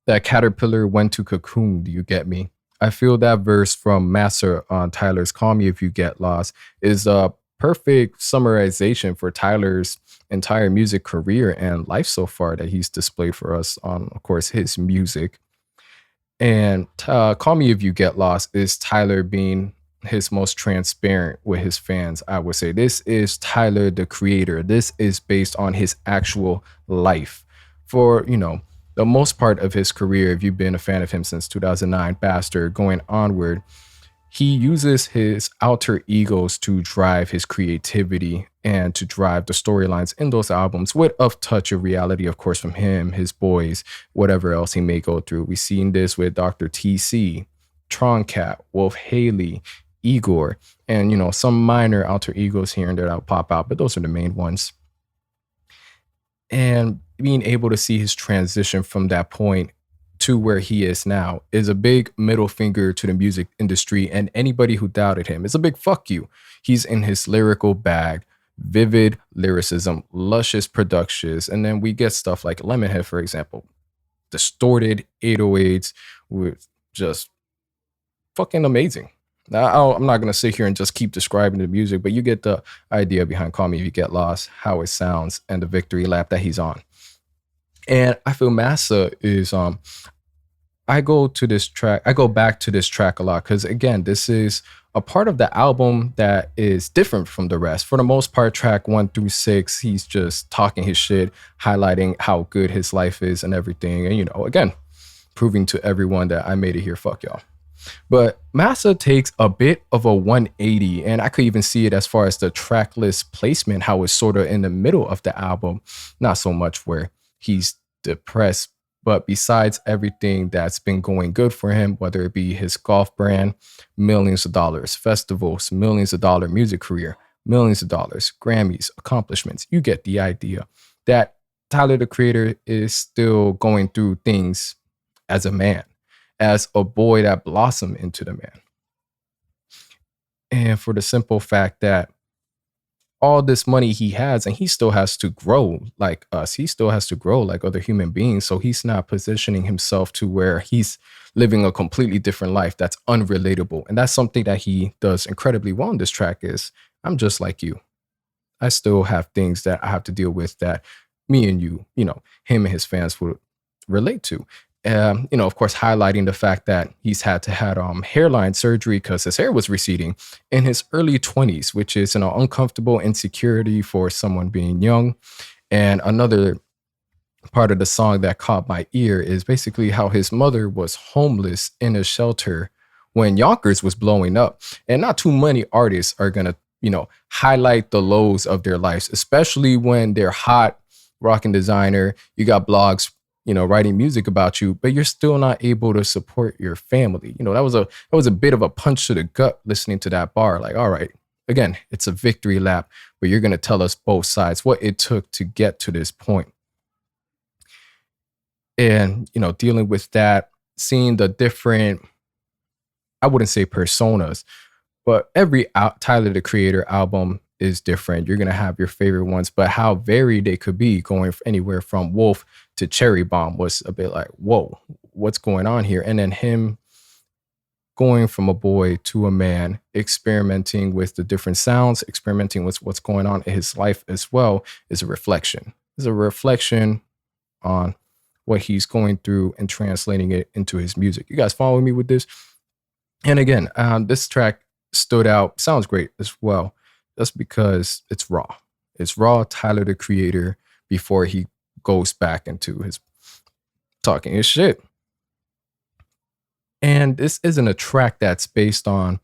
That caterpillar went to cocoon, do you get me? I feel that verse from Massa on Tyler's Call Me If You Get Lost is a perfect summarization for Tyler's entire music career and life so far that he's displayed for us on, of course, his music. And Call Me If You Get Lost is Tyler being his most transparent with his fans. I would say this is Tyler, the creator. This is based on his actual life. For, the most part of his career, if you've been a fan of him since 2009, Bastard, going onward, he uses his alter egos to drive his creativity and to drive the storylines in those albums with a touch of reality, of course, from him, his boys, whatever else he may go through. We've seen this with Dr. TC, Troncat, Wolf Haley, Igor, and, some minor alter egos here and there that'll pop out, but those are the main ones. And being able to see his transition from that point to where he is now is a big middle finger to the music industry and anybody who doubted him. It's a big fuck you. He's in his lyrical bag, vivid lyricism, luscious productions, and then we get stuff like Lemonhead, for example, distorted 808s with just fucking amazing. Now, I'm not going to sit here and just keep describing the music, but you get the idea behind Call Me If You Get Lost, how it sounds, and the victory lap that he's on. And I feel Massa is I go back to this track a lot because, again, this is a part of the album that is different from the rest. For the most part, track 1 through 6, he's just talking his shit, highlighting how good his life is and everything. And, again, proving to everyone that I made it here, fuck y'all. But Massa takes a bit of a 180, and I could even see it as far as the track list placement, how it's sort of in the middle of the album, not so much where he's depressed. But besides everything that's been going good for him, whether it be his golf brand, millions of dollars, festivals, millions of dollar music career, millions of dollars, Grammys, accomplishments, you get the idea that Tyler, the creator, is still going through things as a man, as a boy that blossomed into the man. And for the simple fact that all this money he has, and he still has to grow like us. He still has to grow like other human beings. So he's not positioning himself to where he's living a completely different life that's unrelatable. And that's something that he does incredibly well in this track is, I'm just like you. I still have things that I have to deal with that me and you, him and his fans would relate to. Of course, highlighting the fact that he's had to have hairline surgery because his hair was receding in his early 20s, which is an uncomfortable insecurity for someone being young. And another part of the song that caught my ear is basically how his mother was homeless in a shelter when Yonkers was blowing up. And not too many artists are going to, highlight the lows of their lives, especially when they're hot, rocking designer. You got blogs writing music about you, but you're still not able to support your family. That was a bit of a punch to the gut listening to that bar. Like, all right, again, it's a victory lap where you're going to tell us both sides what it took to get to this point. And, dealing with that, seeing the different, I wouldn't say personas, but every Tyler, the Creator album is different. You're going to have your favorite ones, but how varied they could be, going anywhere from Wolf to Cherry Bomb was a bit like, whoa, what's going on here? And then him going from a boy to a man, experimenting with the different sounds, experimenting with what's going on in his life as well, is a reflection. It's a reflection on what he's going through and translating it into his music. You guys follow me with this? And again, this track stood out, sounds great as well. That's because it's raw. It's raw Tyler, the Creator, before he goes back into his talking his shit. And this isn't a track that's based on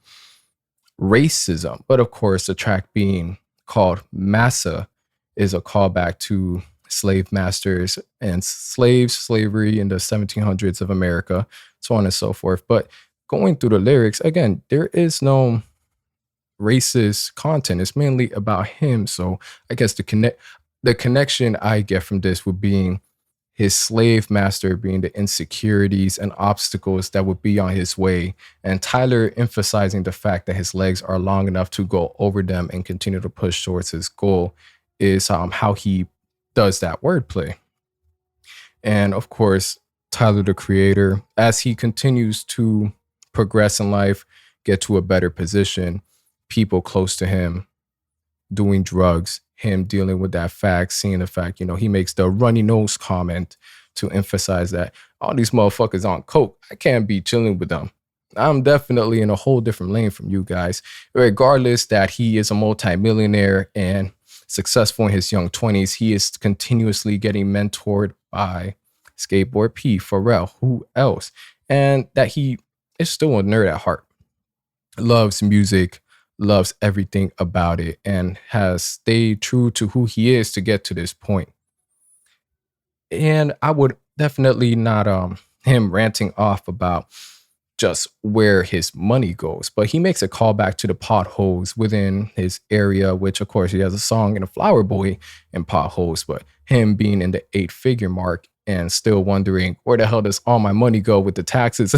racism, but of course, the track being called Massa is a callback to slave masters and slavery in the 1700s of America, so on and so forth. But going through the lyrics, again, there is no racist content. It's mainly about him. So I guess the connection I get from this would be his slave master being the insecurities and obstacles that would be on his way, and Tyler emphasizing the fact that his legs are long enough to go over them and continue to push towards his goal is how he does that wordplay. And of course, Tyler the Creator, as he continues to progress in life, get to a better position, people close to him doing drugs, him dealing with that fact, seeing the fact, he makes the runny nose comment to emphasize that all these motherfuckers on coke, I can't be chilling with them. I'm definitely in a whole different lane from you guys, regardless that he is a multimillionaire and successful in his young 20s. He is continuously getting mentored by Skateboard P, Pharrell, who else? And that he is still a nerd at heart, loves music, loves everything about it, and has stayed true to who he is to get to this point. And I would definitely not him ranting off about just where his money goes, but he makes a callback to the potholes within his area, which of course he has a song in a Flower Boy and potholes, but him being in the 8-figure mark and still wondering where the hell does all my money go with the taxes.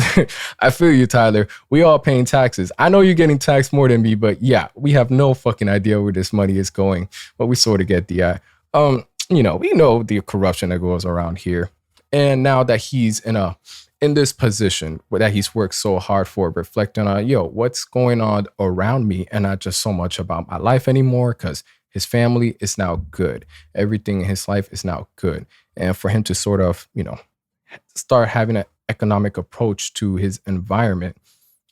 I feel you, Tyler. We all paying taxes. I know you're getting taxed more than me, but yeah, we have no fucking idea where this money is going, but we sort of get the we know the corruption that goes around here. And now that he's in this position that he's worked so hard for, reflecting on, what's going on around me, and not just so much about my life anymore, because his family is now good. Everything in his life is now good. And for him to sort of, start having an economic approach to his environment.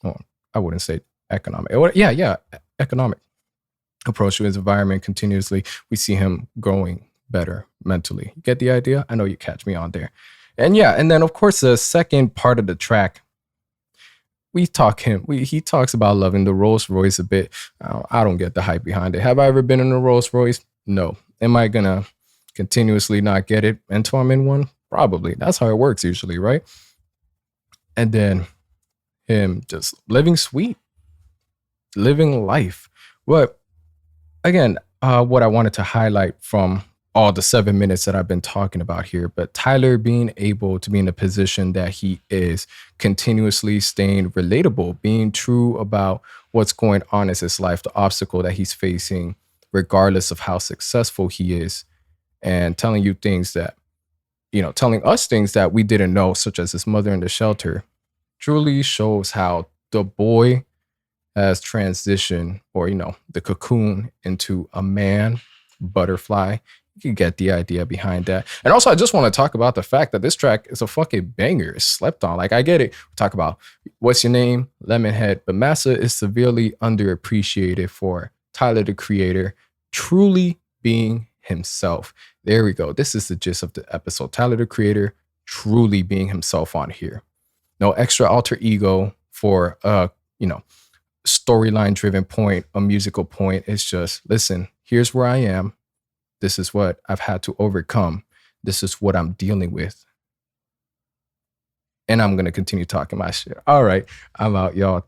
Well, I wouldn't say economic. Economic approach to his environment continuously. We see him growing better mentally. You get the idea? I know you catch me on there. And and then of course the second part of the track, he talks about loving the Rolls Royce a bit. I don't get the hype behind it. Have I ever been in a Rolls Royce? No. Am I gonna continuously not get it until I'm in one? Probably. That's how it works usually, right? And then him just living sweet, living life. But again, what I wanted to highlight from all the 7 minutes that I've been talking about here, but Tyler being able to be in the position that he is, continuously staying relatable, being true about what's going on in his life, the obstacle that he's facing, regardless of how successful he is, and telling you things that, telling us things that we didn't know, such as his mother in the shelter, truly shows how the boy has transitioned, or, the cocoon into a man, butterfly. You get the idea behind that. And also, I just want to talk about the fact that this track is a fucking banger. It's slept on. Like, I get it. We talk about What's Your Name, Lemonhead, but MASSA is severely underappreciated for Tyler, the Creator, truly being himself. There we go. This is the gist of the episode. Tyler, the Creator, truly being himself on here. No extra alter ego for storyline driven point, a musical point. It's just, listen, here's where I am. This is what I've had to overcome. This is what I'm dealing with. And I'm going to continue talking my shit. All right. I'm out, y'all.